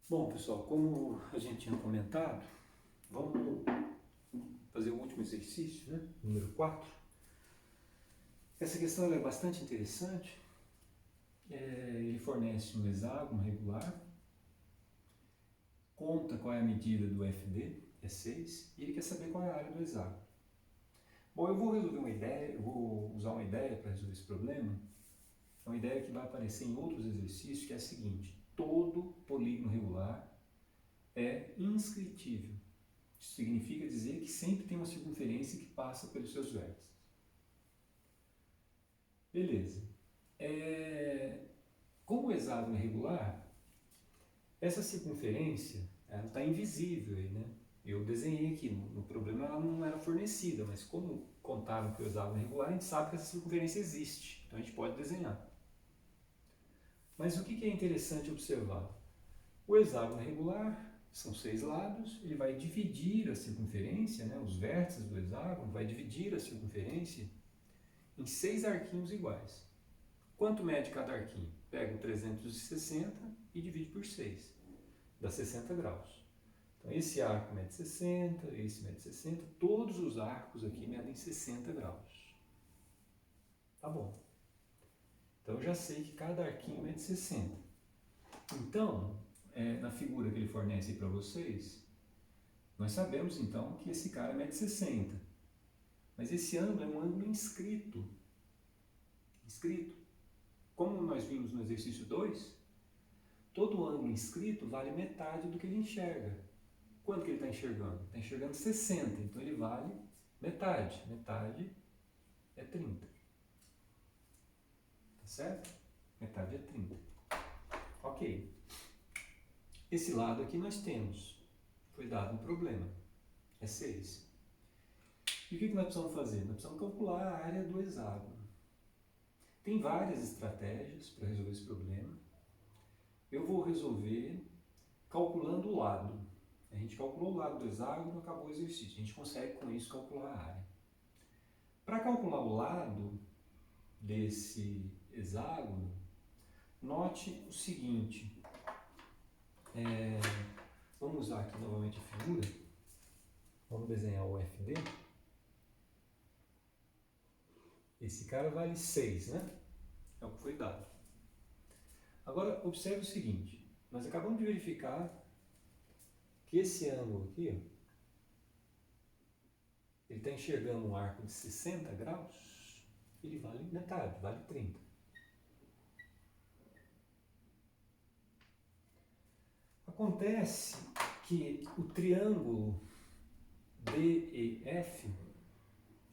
Bom, pessoal, como a gente tinha comentado, vamos fazer o último exercício, né? Número 4. Essa questão ela é bastante interessante. Ele fornece um hexágono regular, conta qual é a medida do FD, é 6, e ele quer saber qual é a área do hexágono. Bom, eu vou resolver uma ideia, eu vou usar uma ideia para resolver esse problema. É uma ideia que vai aparecer em outros exercícios, que é a seguinte: todo polígono regular é inscritível. Isso significa dizer que sempre tem uma circunferência que passa pelos seus vértices. Beleza. Como o hexágono é regular, essa circunferência está invisível aí, né? Eu desenhei aqui, no problema ela não era fornecida, mas como contaram que o hexágono é regular, a gente sabe que essa circunferência existe, então a gente pode desenhar. Mas o que é interessante observar? O hexágono é regular, são 6 lados, ele vai dividir a circunferência, né, os vértices do hexágono, vai dividir a circunferência em 6 arquinhos iguais. Quanto mede cada arquinho? Pega o 360 e divide por 6, dá 60 graus. Então esse arco mede 60, esse mede 60, todos os arcos aqui medem 60 graus. Tá bom. Então eu já sei que cada arquinho mede 60. Então, na figura que ele fornece para vocês, nós sabemos então que esse cara mede 60. Mas esse ângulo é um ângulo inscrito. Como nós vimos no exercício 2, todo ângulo inscrito vale metade do que ele enxerga. Quanto que ele está enxergando? Está enxergando 60, então ele vale metade. Metade é 30. Tá certo? Metade é 30. Ok. Esse lado aqui nós temos. Foi dado um problema. É 6. E o que nós precisamos fazer? Nós precisamos calcular a área do hexágono. Tem várias estratégias para resolver esse problema. Eu vou resolver calculando o lado. A gente calculou o lado do hexágono, acabou o exercício. A gente consegue com isso calcular a área. Para calcular o lado desse hexágono, note o seguinte. Vamos usar aqui novamente a figura. Vamos desenhar o FD. Esse cara vale 6, né? É o que foi dado. Agora, observe o seguinte. Nós acabamos de verificar que esse ângulo aqui, ó, ele está enxergando um arco de 60 graus, ele vale metade, vale 30. Acontece que o triângulo DEF,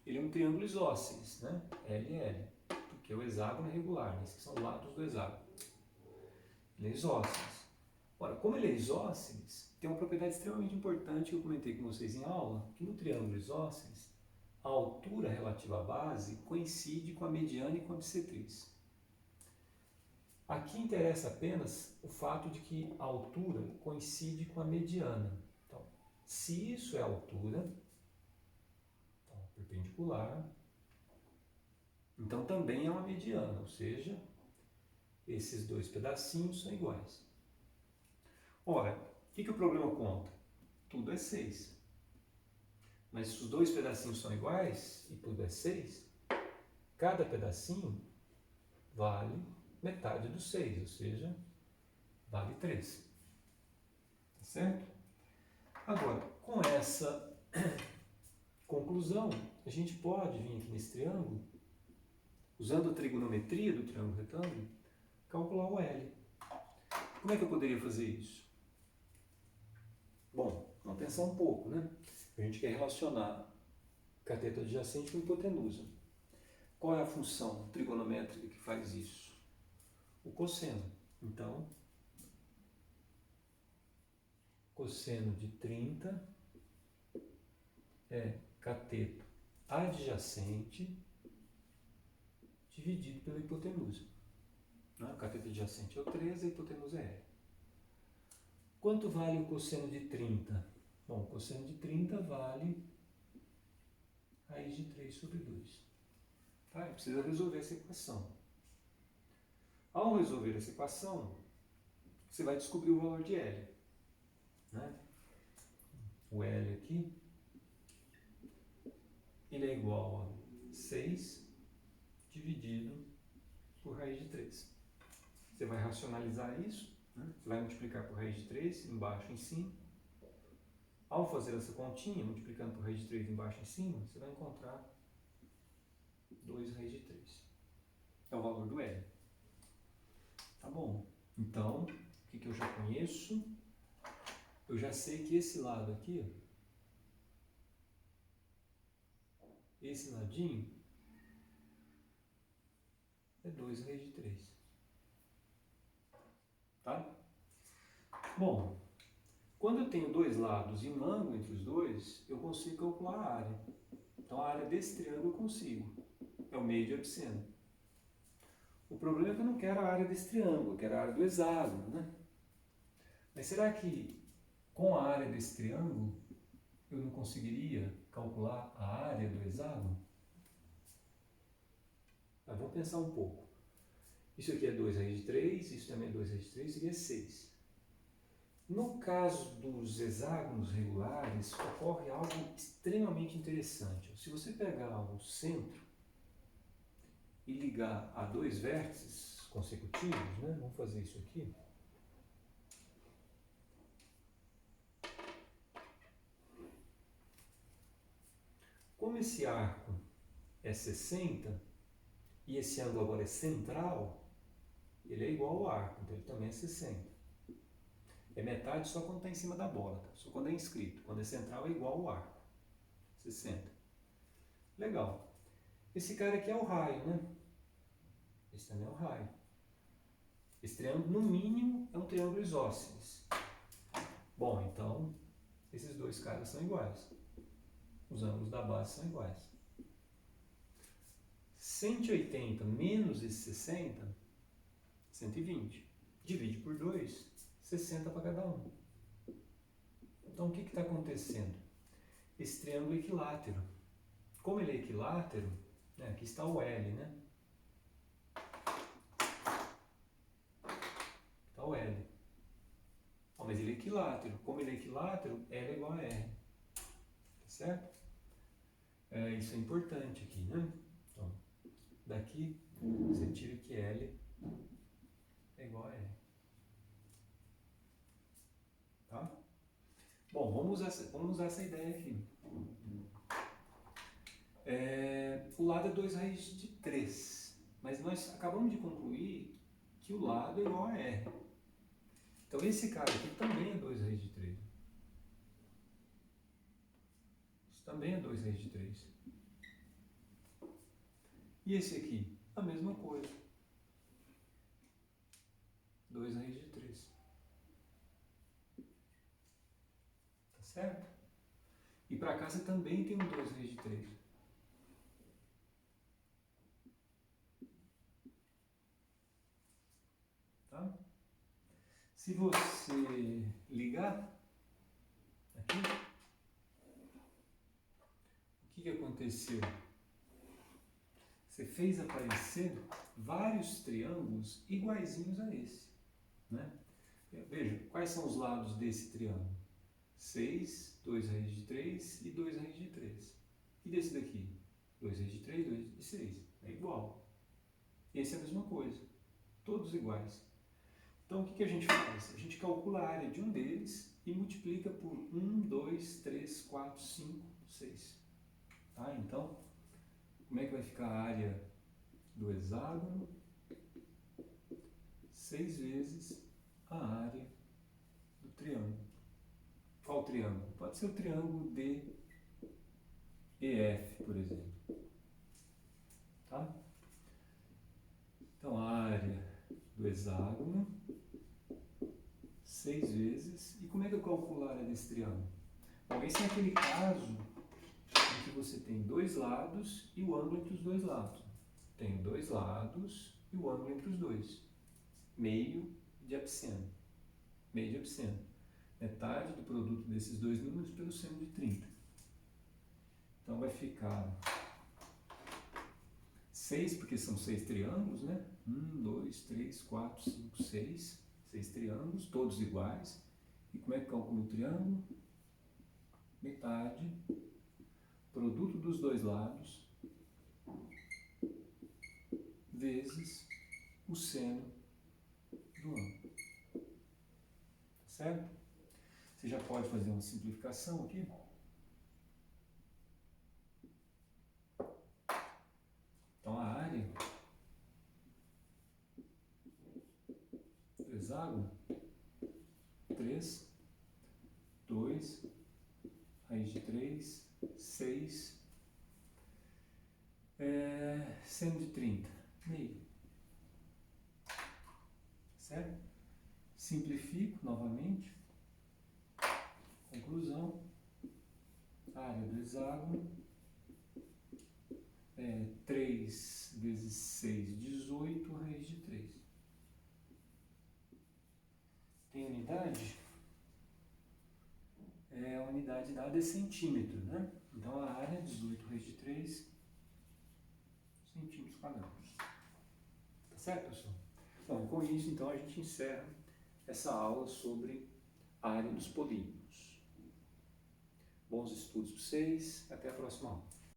ele é um triângulo isósceles, né? LL, porque o hexágono é regular, esses são os lados do hexágono. Ele é isósceles. Ora, como ele é isósceles, tem uma propriedade extremamente importante que eu comentei com vocês em aula, que no triângulo isósceles, a altura relativa à base coincide com a mediana e com a bissetriz. Aqui interessa apenas o fato de que a altura coincide com a mediana. Então, se isso é a altura, então, perpendicular, então também é uma mediana, ou seja, esses dois pedacinhos são iguais. Ora, o que o problema conta? Tudo é 6. Mas se os dois pedacinhos são iguais e tudo é 6, cada pedacinho vale metade do 6, ou seja, vale 3. Tá certo? Agora, com essa conclusão, a gente pode vir aqui nesse triângulo, usando a trigonometria do triângulo retângulo, calcular o L. Como é que eu poderia fazer isso? Bom, vamos pensar um pouco, né? A gente quer relacionar cateto adjacente com hipotenusa. Qual é a função trigonométrica que faz isso? O cosseno. Então, cosseno de 30 é cateto adjacente dividido pela hipotenusa. O cateto adjacente é o 13, a hipotenusa é L. Quanto vale o cosseno de 30? Bom, o cosseno de 30 vale raiz de 3 sobre 2. Tá? Precisa resolver essa equação. Ao resolver essa equação, você vai descobrir o valor de L. né? O L aqui, ele é igual a 6 dividido por raiz de 3. Você vai racionalizar isso, né? Você vai multiplicar por raiz de 3, embaixo e em cima. Ao fazer essa continha, multiplicando por raiz de 3 embaixo e em cima, você vai encontrar 2 raiz de 3. É o valor do L. Tá bom. Então, o que eu já conheço? Eu já sei que esse lado aqui, esse ladinho, é 2 raiz de 3. Tá? Bom, quando eu tenho dois lados e um ângulo entre os dois, eu consigo calcular a área. Então a área desse triângulo eu consigo. É o meio de absceno. O problema é que eu não quero a área desse triângulo, eu quero a área do hexágono, né? Mas será que com a área desse triângulo eu não conseguiria calcular a área do hexágono? Mas vamos pensar um pouco. Isso aqui é 2 raiz de 3, isso também é 2 raiz de 3, isso aqui é 6. No caso dos hexágonos regulares, ocorre algo extremamente interessante. Se você pegar o centro e ligar a dois vértices consecutivos, né? Vamos fazer isso aqui. Como esse arco é 60 e esse ângulo agora é central, ele é igual ao arco, então ele também é 60. É metade só quando está em cima da bola, tá? Só quando é inscrito. Quando é central é igual ao arco. 60. Legal. Esse cara aqui é o raio, né? Esse também é o raio. Esse triângulo, no mínimo, é um triângulo isósceles. Bom, então, esses dois caras são iguais. Os ângulos da base são iguais. 180 menos esse 60, 120. Divide por 2, 60 para cada um. Então, o que está acontecendo? Esse triângulo é equilátero. Como ele é equilátero, né, aqui está o L, né? Está o L. Oh, mas ele é equilátero. Como ele é equilátero, L é igual a R. Tá certo? Isso é importante aqui, né? Então, daqui, você tira que L é igual a R. Tá? Bom, vamos usar essa ideia aqui. O lado é 2 raiz de 3, mas nós acabamos de concluir que o lado é igual a R. Então esse cara aqui também é 2 raiz de 3. Isso também é 2 raiz de 3. E esse aqui? A mesma coisa. 2 raiz de 3. Tá certo? E para cá você também tem um 2 raiz de 3. Tá? Se você ligar aqui, o que aconteceu? Você fez aparecer vários triângulos iguaizinhos a esse, né? Veja, quais são os lados desse triângulo? 6, 2 raiz de 3 e 2 raiz de 3. E desse daqui? 2 raiz de 3, 2 de 6. É igual. Esse é a mesma coisa. Todos iguais. Então, o que a gente faz? A gente calcula a área de um deles e multiplica por 1, 2, 3, 4, 5, 6. Tá? Então, como é que vai ficar a área do hexágono? 6 vezes a área do triângulo. Qual triângulo? Pode ser o triângulo DEF, por exemplo. Tá? Então, a área do hexágono, 6 vezes. E como é que eu calculo a área desse triângulo? Bom, esse é aquele caso em que você tem dois lados e o ângulo entre os dois lados. Tenho dois lados e o ângulo entre os dois. Meio de absceno. Meio de absceno. Metade do produto desses dois números pelo seno de 30. Então vai ficar 6, porque são 6 triângulos, né? 1, 2, 3, 4, 5, 6. 6 triângulos, todos iguais. E como é que calcula o triângulo? Metade, produto dos dois lados, vezes o seno do ângulo. Certo? Você já pode fazer uma simplificação aqui. Então a área do hexágono, 3, 2, raiz de 3, 6, seno de 30, meio. Certo? Simplifico novamente. Conclusão. Área do hexágono é 3 vezes 6, 18, raiz de 3. Tem unidade? A unidade dada é centímetro, né? Então a área é 18 raiz de 3 centímetros quadrados. Tá certo, pessoal? Bom, com isso, então, a gente encerra essa aula sobre a área dos polígonos. Bons estudos para vocês. Até a próxima aula.